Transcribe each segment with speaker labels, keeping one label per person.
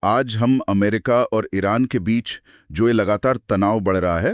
Speaker 1: आज हम अमेरिका और ईरान के बीच जो ये लगातार तनाव बढ़ रहा है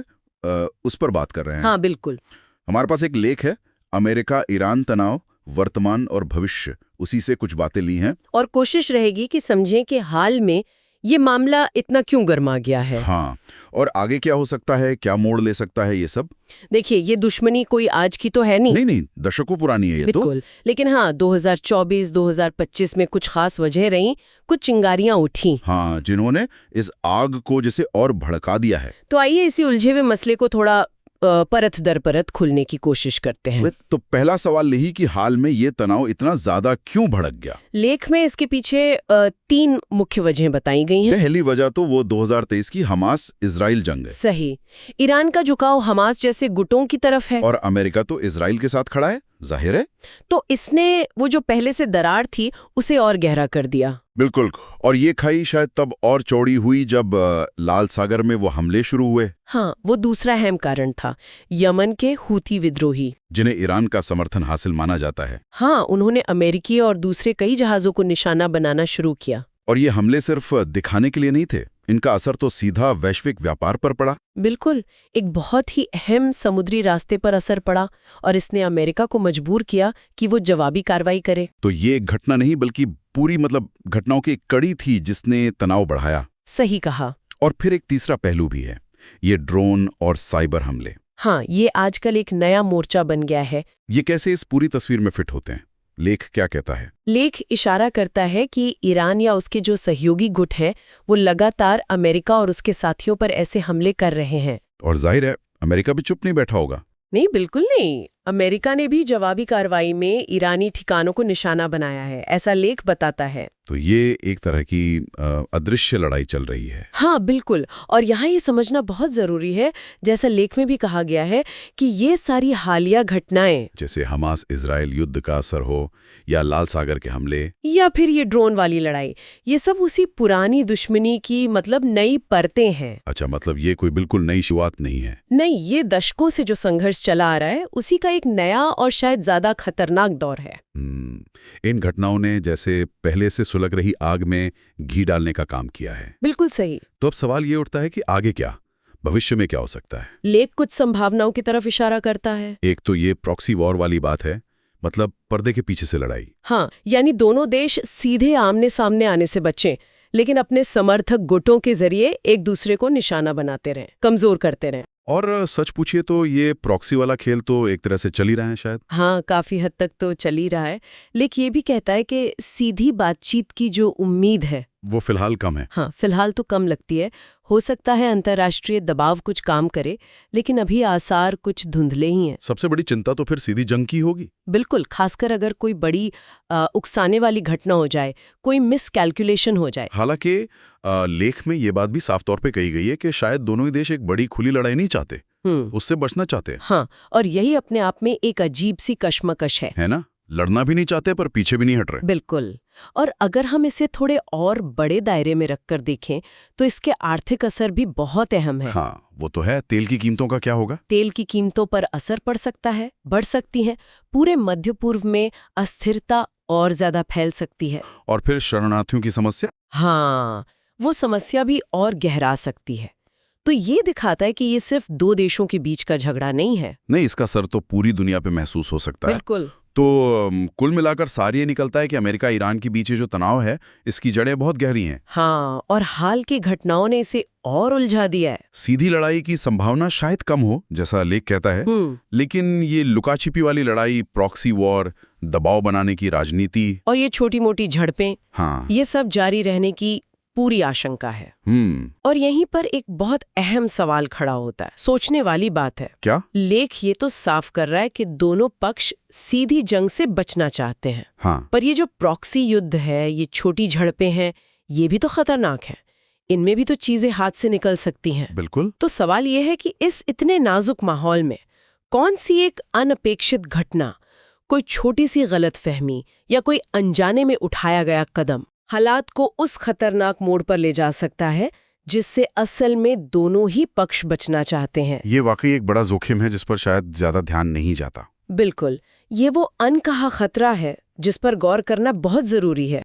Speaker 1: उस पर बात कर रहे हैं।
Speaker 2: हाँ बिल्कुल।
Speaker 1: हमारे पास एक लेख है, अमेरिका ईरान तनाव, वर्तमान और भविष्य, उसी से कुछ बातें ली हैं।
Speaker 2: और कोशिश रहेगी कि समझें कि हाल में ये मामला इतना क्यों गर्मा गया है।
Speaker 1: हाँ, और आगे क्या हो सकता है, क्या मोड़ ले सकता है ये सब।
Speaker 2: देखिए, ये दुश्मनी कोई आज की तो है नहीं।
Speaker 1: नहीं, दशकों पुरानी है ये तो।
Speaker 2: बिल्कुल, लेकिन हाँ 2024-2025 में कुछ खास वजह रही, कुछ चिंगारियां उठी।
Speaker 1: हाँ, जिन्होंने इस आग को जैसे और भड़का दिया है।
Speaker 2: तो आइए इसी उलझे हुए मसले को थोड़ा परत दर परत खुलने की कोशिश करते हैं।
Speaker 1: तो पहला सवाल यही कि हाल में ये तनाव इतना ज्यादा क्यों भड़क गया।
Speaker 2: लेख में इसके पीछे 3 मुख्य वजहें बताई गई हैं।
Speaker 1: पहली वजह तो वो 2023 की हमास इजराइल जंग है।
Speaker 2: सही। ईरान का झुकाव हमास जैसे गुटों की तरफ है
Speaker 1: और अमेरिका तो इजराइल के साथ खड़ा है, जाहिर है।
Speaker 2: तो इसने वो जो पहले से दरार थी उसे और गहरा कर दिया।
Speaker 1: बिल्कुल, और ये खाई शायद तब और चौड़ी हुई जब लाल सागर में वो हमले शुरू हुए।
Speaker 2: हाँ, वो दूसरा अहम कारण था, यमन के हूती विद्रोही,
Speaker 1: जिन्हें ईरान का समर्थन हासिल माना जाता है।
Speaker 2: हाँ, उन्होंने अमेरिकी और दूसरे कई जहाजों को निशाना बनाना शुरू किया।
Speaker 1: और ये हमले सिर्फ दिखाने के लिए नहीं थे, इनका असर तो सीधा वैश्विक व्यापार पर पड़ा।
Speaker 2: बिल्कुल, एक बहुत ही अहम समुद्री रास्ते पर असर पड़ा और इसने अमेरिका को मजबूर किया कि वो जवाबी कार्रवाई करे।
Speaker 1: तो ये एक घटना नहीं बल्कि पूरी घटनाओं की एक कड़ी थी जिसने तनाव बढ़ाया।
Speaker 2: सही कहा।
Speaker 1: और फिर एक तीसरा पहलू भी है, ये ड्रोन और साइबर हमले।
Speaker 2: हाँ, ये आजकल एक नया मोर्चा बन गया है।
Speaker 1: ये कैसे इस पूरी तस्वीर में फिट होते हैं? लेख क्या कहता है?
Speaker 2: लेख इशारा करता है कि ईरान या उसके जो सहयोगी गुट हैं वो लगातार अमेरिका और उसके साथियों पर ऐसे हमले कर रहे हैं।
Speaker 1: और जाहिर है अमेरिका भी चुप नहीं बैठा होगा।
Speaker 2: नहीं, बिल्कुल नहीं। अमेरिका ने भी जवाबी कार्रवाई में ईरानी ठिकानों को निशाना बनाया है, ऐसा लेख बताता है।
Speaker 1: तो ये एक तरह की अदृश्य लड़ाई चल रही है।
Speaker 2: हाँ बिल्कुल, और यहाँ ये समझना बहुत जरूरी है, जैसा लेख में भी कहा गया है, कि ये सारी हालिया घटनाएं,
Speaker 1: जैसे हमास इजराइल युद्ध का असर हो या लाल सागर के हमले
Speaker 2: या फिर ये ड्रोन वाली लड़ाई, ये सब उसी पुरानी दुश्मनी की नई परतें हैं।
Speaker 1: अच्छा, ये कोई बिल्कुल नई शुरुआत नहीं है।
Speaker 2: नहीं, ये दशकों से जो संघर्ष चला आ रहा है उसी का एक नया और शायद ज्यादा खतरनाक दौर है।
Speaker 1: इन घटनाओं ने जैसे पहले से सुलग रही आग में घी डालने का काम किया है।
Speaker 2: बिल्कुल सही।
Speaker 1: तो अब सवाल ये उठता है कि आगे क्या, भविष्य में क्या हो सकता है?
Speaker 2: लेख कुछ संभावनाओं की तरफ इशारा करता है।
Speaker 1: एक तो ये प्रॉक्सी वॉर वाली बात है, पर्दे के पीछे से लड़ाई।
Speaker 2: हाँ, यानी दोनों देश सीधे आमने सामने आने से बचें, लेकिन अपने समर्थक गुटों के जरिए एक दूसरे को निशाना बनाते रहें, कमजोर करते रहें।
Speaker 1: और सच पूछिए तो ये प्रॉक्सी वाला खेल तो एक तरह से चल ही रहा है शायद।
Speaker 2: हाँ, काफी हद तक तो चल ही रहा है, लेकिन ये भी कहता है कि सीधी बातचीत की जो उम्मीद है
Speaker 1: वो फिलहाल कम है।
Speaker 2: हाँ, फिलहाल तो कम लगती है। हो सकता है अंतर्राष्ट्रीय दबाव कुछ काम करे, लेकिन अभी आसार कुछ धुंधले ही हैं।
Speaker 1: सबसे बड़ी चिंता तो फिर सीधी जंग की होगी।
Speaker 2: बिल्कुल, खासकर अगर कोई बड़ी उकसाने वाली घटना हो जाए, कोई मिसकैलकुलेशन हो जाए।
Speaker 1: हालांकि लेख में ये बात भी साफ तौर पे कही गई है कि शायद दोनों ही देश एक बड़ी खुली लड़ाई नहीं चाहते, उससे बचना चाहते हैं।
Speaker 2: हाँ, और यही अपने आप में एक अजीब सी कश्मकश है
Speaker 1: ना? लड़ना भी नहीं चाहते पर पीछे भी नहीं हट रहे।
Speaker 2: बिल्कुल। और अगर हम इसे थोड़े और बड़े दायरे में रखकर देखें तो इसके आर्थिक असर भी बहुत अहम है।
Speaker 1: हाँ, वो तो है। तेल की कीमतों का क्या होगा?
Speaker 2: तेल की कीमतों पर असर पड़ सकता है, बढ़ सकती है। पूरे मध्य पूर्व में अस्थिरता और ज्यादा फैल सकती है।
Speaker 1: और फिर शरणार्थियों की समस्या?
Speaker 2: हाँ, वो समस्या भी और गहरा सकती है। तो ये दिखाता है कि ये सिर्फ 2 देशों के बीच का झगड़ा नहीं है।
Speaker 1: नहीं, इसका असर तो पूरी दुनिया पे महसूस हो सकता है।
Speaker 2: बिल्कुल।
Speaker 1: तो कुल मिलाकर सारी ये निकलता है कि अमेरिका ईरान के बीच जो तनाव है, इसकी जड़ें बहुत गहरी हैं।
Speaker 2: हाँ, और हाल की घटनाओं ने इसे और उलझा दिया है।
Speaker 1: सीधी लड़ाई की संभावना शायद कम हो, जैसा लेख कहता है, लेकिन ये लुकाछिपी वाली लड़ाई, प्रॉक्सी वॉर, दबाव बनाने की राजनीति
Speaker 2: और ये छोटी मोटी झड़पें,
Speaker 1: हाँ,
Speaker 2: ये सब जारी रहने की पूरी आशंका है। और यहीं पर एक बहुत अहम सवाल खड़ा होता है, सोचने वाली बात है।
Speaker 1: क्या?
Speaker 2: लेख ये तो साफ कर रहा है कि दोनों पक्ष सीधी जंग से बचना चाहते हैं।
Speaker 1: हाँ।
Speaker 2: पर ये जो प्रॉक्सी युद्ध है, ये छोटी झड़पें हैं, ये भी तो खतरनाक है। इनमें भी तो चीजें हाथ से निकल सकती हैं।
Speaker 1: बिल्कुल।
Speaker 2: तो सवाल ये है कि इस इतने नाजुक माहौल में कौन सी एक अनपेक्षित घटना, कोई छोटी सी गलतफहमी या कोई अनजाने में उठाया गया कदम हालात को उस खतरनाक मोड़ पर ले जा सकता है जिससे असल में दोनों ही पक्ष बचना चाहते हैं।
Speaker 1: ये वाकई एक बड़ा जोखिम है जिस पर शायद ज्यादा ध्यान नहीं जाता।
Speaker 2: बिल्कुल, ये वो अनकहा खतरा है जिस पर गौर करना बहुत जरूरी है।